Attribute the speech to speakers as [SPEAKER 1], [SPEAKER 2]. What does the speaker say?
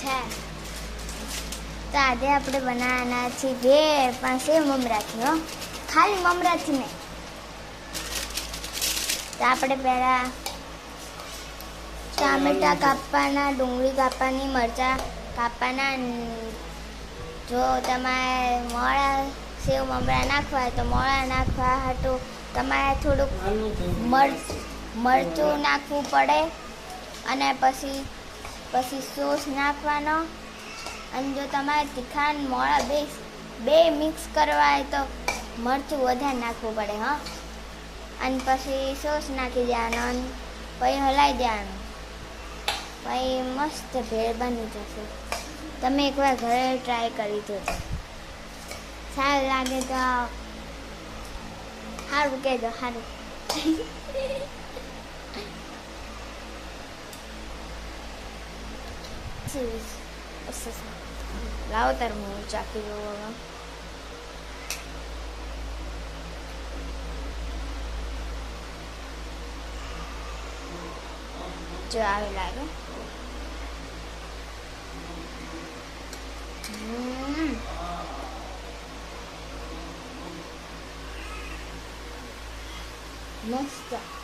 [SPEAKER 1] છે. તો આજે આપણે બનાવવાના છીએ ઘેર પાસે મમરાથી, હો, ખાલી મમરાથી નહીં. તો આપણે પહેલાં ટામેટા કાપવાના, ડુંગળી કાપવાની, મરચાં કાપવાના. જો તમારે મોળા સેવ મમરા નાખવા હોય તો મોળા નાખવા હાટું તમારે થોડુંક મરચું નાખવું પડે. અને પછી સોસ નાખવાનો. અને જો તમારે તીખા અને મોળા બે મિક્સ કરવા હોય તો મરચું વધારે નાખવું પડે, હા. અને પછી સોસ નાખી દેવાનો અને પછી હલાવી દેવાનું. પછી મસ્ત ભેળ બની જશે. તમે એકવાર ઘરે ટ્રાય કરી જોજો. સારું લાગે તો સારું કહેજો, સારું. લાવો તાર હું ચાખી દઉં. જો આવી લાગે. મસ્ત.